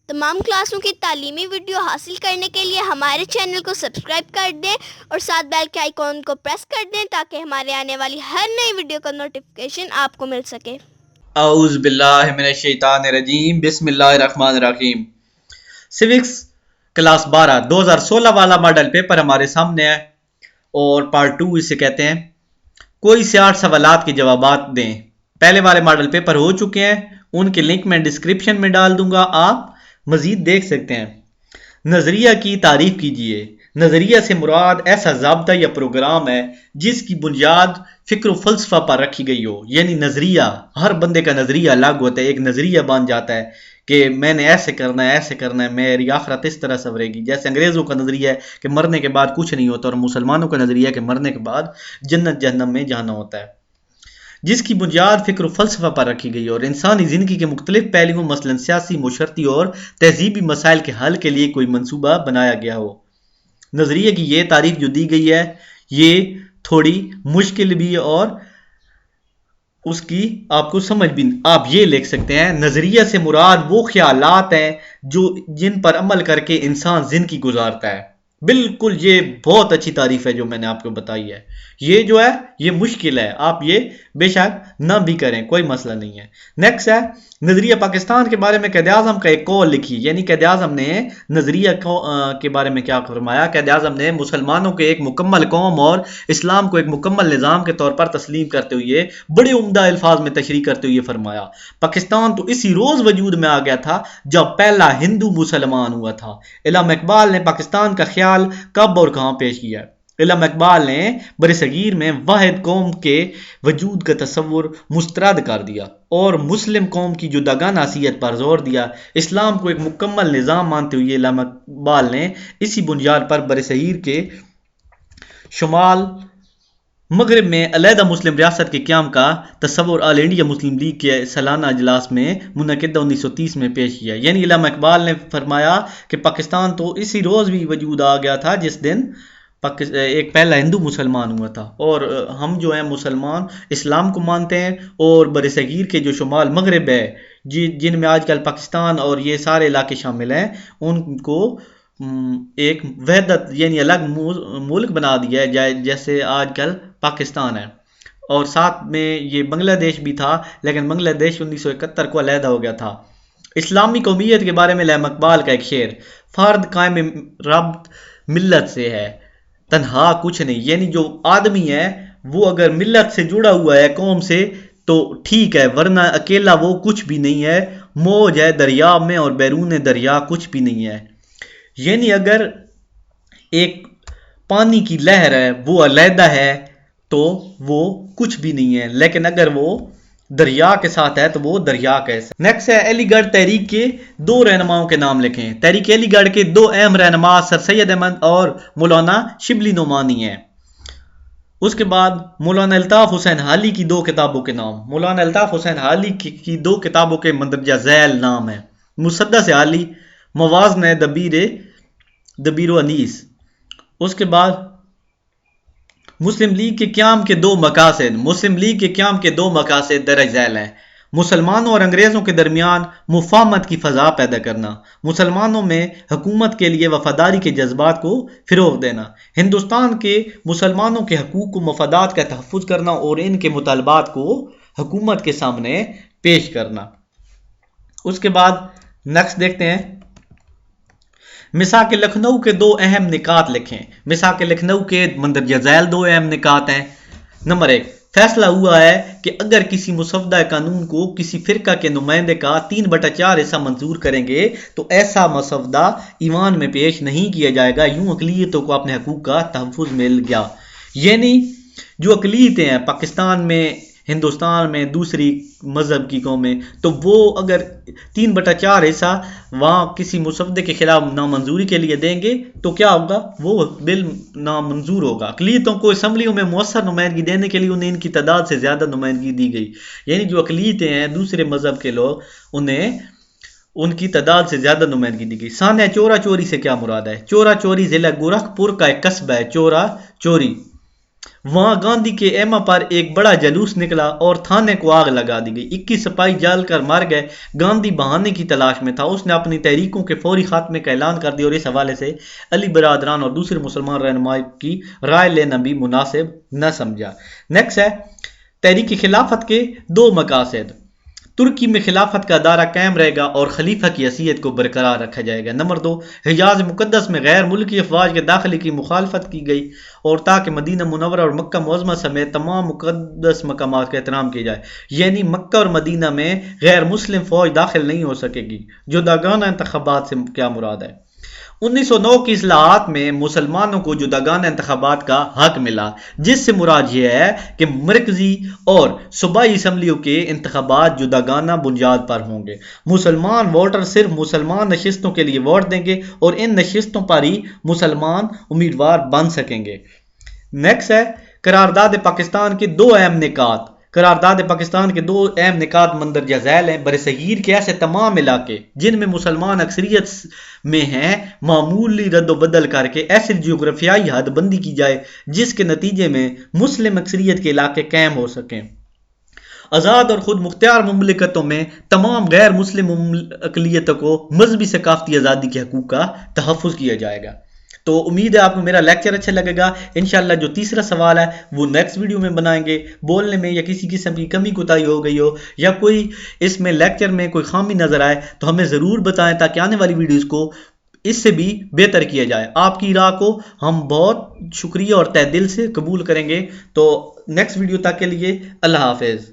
تمام کلاسوں کی تعلیمی ویڈیو حاصل کرنے کے لیے ہمارے چینل کو سبسکرائب کر دیں اور ساتھ بیل کے آئیکن کو پریس کر دیں تاکہ ہمارے آنے والی ہر نئی ویڈیو کا نوٹیفیکیشن آپ کو مل سکے۔ اعوذ باللہ من الشیطان الرجیم، بسم اللہ الرحمن الرحیم۔ سیوکس کلاس 12 2016 والا ماڈل پیپر ہمارے سامنے ہے اور پارٹ 2 اسے کہتے ہیں۔ کوئی سے 8 سوالات کے جوابات دیں۔ پہلے والے ماڈل پیپر ہو چکے ہیں، ان کے لنک میں ڈسکرپشن میں ڈال دوں گا، آپ مزید دیکھ سکتے ہیں۔ نظریہ کی تعریف کیجئے۔ نظریہ سے مراد ایسا ضابطہ یا پروگرام ہے جس کی بنیاد فکر و فلسفہ پر رکھی گئی ہو، یعنی نظریہ، ہر بندے کا نظریہ الگ ہوتا ہے، ایک نظریہ بن جاتا ہے کہ میں نے ایسے کرنا ہے، میری آخرت اس طرح سنورے گی۔ جیسے انگریزوں کا نظریہ ہے کہ مرنے کے بعد کچھ نہیں ہوتا، اور مسلمانوں کا نظریہ ہے کہ مرنے کے بعد جنت جہنم میں جانا ہوتا ہے، جس کی بنیاد فکر و فلسفہ پر رکھی گئی اور انسانی زندگی کے مختلف پہلوؤں مثلاً سیاسی، معاشرتی اور تہذیبی مسائل کے حل کے لیے کوئی منصوبہ بنایا گیا ہو۔ نظریے کی یہ تعریف جو دی گئی ہے یہ تھوڑی مشکل بھی اور اس کی آپ کو سمجھ بھی، آپ یہ لکھ سکتے ہیں نظریہ سے مراد وہ خیالات ہیں جن پر عمل کر کے انسان زندگی گزارتا ہے۔ بالکل، یہ بہت اچھی تعریف ہے جو میں نے آپ کو بتائی ہے۔ یہ جو ہے یہ مشکل ہے، آپ یہ بے شک نہ بھی کریں، کوئی مسئلہ نہیں ہے۔ نیکسٹ ہے نظریہ پاکستان کے بارے میں قائد اعظم کا ایک قول لکھی، یعنی قائد اعظم نے نظریہ کے بارے میں کیا فرمایا۔ قائد اعظم نے مسلمانوں کے ایک مکمل قوم اور اسلام کو ایک مکمل نظام کے طور پر تسلیم کرتے ہوئے بڑے عمدہ الفاظ میں تشریح کرتے ہوئے فرمایا، پاکستان تو اسی روز وجود میں آ گیا تھا جب پہلا ہندو مسلمان ہوا تھا۔ علامہ اقبال نے پاکستان کا خیال کب اور کہاں پیش کیا؟ علامہ اقبال نے برصغیر میں واحد قوم کے وجود کا تصور مسترد کر دیا اور مسلم قوم کی جداگانہ حیثیت پر زور دیا۔ اسلام کو ایک مکمل نظام مانتے ہوئے علامہ اقبال نے اسی بنیاد پر برصغیر کے شمال مغرب میں علیحدہ مسلم ریاست کے قیام کا تصور آل انڈیا مسلم لیگ کے سالانہ اجلاس میں منعقدہ 1930 میں پیش کیا۔ یعنی علامہ اقبال نے فرمایا کہ پاکستان تو اسی روز بھی وجود آ گیا تھا جس دن ایک پہلا ہندو مسلمان ہوا تھا، اور ہم جو ہیں مسلمان اسلام کو مانتے ہیں، اور برصغیر کے جو شمال مغرب ہے جن میں آج کل پاکستان اور یہ سارے علاقے شامل ہیں، ان کو ایک وحدت یعنی الگ ملک بنا دیا ہے جیسے آج کل پاکستان ہے۔ اور ساتھ میں یہ بنگلہ دیش بھی تھا، لیکن بنگلہ دیش 1971 کو علیحدہ ہو گیا تھا۔ اسلامی قومیت کے بارے میں علامہ اقبال کا ایک شعر، فرد قائم ربط ملت سے ہے تنہا کچھ نہیں، یعنی جو آدمی ہے وہ اگر ملت سے جڑا ہوا ہے، قوم سے، تو ٹھیک ہے، ورنہ اکیلا وہ کچھ بھی نہیں ہے۔ موج ہے دریا میں اور بیرون دریا کچھ بھی نہیں ہے، یعنی اگر ایک پانی کی لہر ہے وہ علیحدہ ہے تو وہ کچھ بھی نہیں ہے، لیکن اگر وہ دریا کے ساتھ ہے تو وہ دریا کیسا۔ نیکسٹ ہے علی گڑھ تحریک کے 2 رہنماؤں کے نام لکھیں۔ تحریک علی گڑھ کے 2 اہم رہنما سر سید احمد اور مولانا شبلی نعمانی ہیں۔ اس کے بعد مولانا الطاف حسین حالی کی 2 کتابوں کے نام۔ مولانا الطاف حسین حالی کی 2 کتابوں کے مندرجہ ذیل نام ہیں: مسدس حالی، موازنہ دبیر و انیس۔ اس کے بعد مسلم لیگ کے قیام کے 2 مقاصد۔ مسلم لیگ کے قیام کے 2 مقاصد درج ذیل ہیں: مسلمانوں اور انگریزوں کے درمیان مفاہمت کی فضا پیدا کرنا، مسلمانوں میں حکومت کے لیے وفاداری کے جذبات کو فروغ دینا، ہندوستان کے مسلمانوں کے حقوق و مفادات کا تحفظ کرنا اور ان کے مطالبات کو حکومت کے سامنے پیش کرنا۔ اس کے بعد نیکسٹ دیکھتے ہیں مساق لکھنؤ کے 2 اہم نکات لکھیں۔ مساق لکھنؤ کے مندرجہ ذیل 2 اہم نکات ہیں۔ نمبر 1، فیصلہ ہوا ہے کہ اگر کسی مسودہ قانون کو کسی فرقہ کے نمائندے کا 3/4 حصہ منظور کریں گے تو ایسا مسودہ ایوان میں پیش نہیں کیا جائے گا، یوں اقلیتوں کو اپنے حقوق کا تحفظ مل گیا۔ یعنی جو اقلیتیں ہیں پاکستان میں، ہندوستان میں، دوسری مذہب کی قومیں، تو وہ اگر 3/4 حصہ وہاں کسی مسودے کے خلاف نامنظوری کے لیے دیں گے تو کیا ہوگا؟ وہ بل نامنظور ہوگا۔ اقلیتوں کو اسمبلیوں میں مؤثر نمائندگی دینے کے لیے انہیں ان کی تعداد سے زیادہ نمائندگی دی گئی، یعنی جو اقلیتیں ہیں دوسرے مذہب کے لوگ، انہیں ان کی تعداد سے زیادہ نمائندگی دی گئی۔ سانحہ چورا چوری سے کیا مراد ہے؟ چورا چوری ضلع گورکھپور کا ایک قصبہ ہے۔ چورا چوری وہاں گاندھی کے ایما پر ایک بڑا جلوس نکلا اور تھانے کو آگ لگا دی گئی. 21 سپاہی جل کر مر گئے. گاندھی بہانے کی تلاش میں تھا. اس نے اپنی تحریکوں کے فوری خاتمے کا اعلان کر دیا اور اس حوالے سے علی برادران اور دوسرے مسلمان رہنماؤں کی رائے لینا بھی مناسب نہ سمجھا. نیکسٹ ہے تحریک خلافت کے 2 مقاصد. ترکی میں خلافت کا ادارہ قائم رہے گا اور خلیفہ کی حیثیت کو برقرار رکھا جائے گا. نمبر 2 حجاز مقدس میں غیر ملکی افواج کے داخلے کی مخالفت کی گئی اور تاکہ مدینہ منورہ اور مکہ معظمہ سمیت تمام مقدس مقامات کا احترام کیا جائے. یعنی مکہ اور مدینہ میں غیر مسلم فوج داخل نہیں ہو سکے گی. جداگانہ انتخابات سے کیا مراد ہے؟ 1909 کی اصلاحات میں مسلمانوں کو جداگانہ انتخابات کا حق ملا، جس سے مراد یہ ہے کہ مرکزی اور صوبائی اسمبلیوں کے انتخابات جداگانہ بنیاد پر ہوں گے. مسلمان ووٹر صرف مسلمان نشستوں کے لیے ووٹ دیں گے اور ان نشستوں پر ہی مسلمان امیدوار بن سکیں گے. نیکسٹ ہے قرارداد پاکستان کے 2 اہم نکات. قرارداد پاکستان کے 2 اہم نکات مندرجہ ذیل ہیں. برصغیر کے ایسے تمام علاقے جن میں مسلمان اکثریت میں ہیں معمولی رد و بدل کر کے ایسی جغرافیائی حد بندی کی جائے جس کے نتیجے میں مسلم اکثریت کے علاقے قائم ہو سکیں. آزاد اور خود مختار مملکتوں میں تمام غیر مسلم اقلیتوں کو مذہبی ثقافتی آزادی کے حقوق کا تحفظ کیا جائے گا. تو امید ہے آپ کو میرا لیکچر اچھا لگے گا. انشاءاللہ جو تیسرا سوال ہے وہ نیکسٹ ویڈیو میں بنائیں گے. بولنے میں یا کسی قسم کی کمی کوتاہی ہو گئی ہو یا کوئی اس میں لیکچر میں کوئی خامی نظر آئے تو ہمیں ضرور بتائیں تاکہ آنے والی ویڈیوز کو اس سے بھی بہتر کیا جائے. آپ کی رائے کو ہم بہت شکریہ اور تہ دل سے قبول کریں گے. تو نیکسٹ ویڈیو تک کے لیے اللہ حافظ.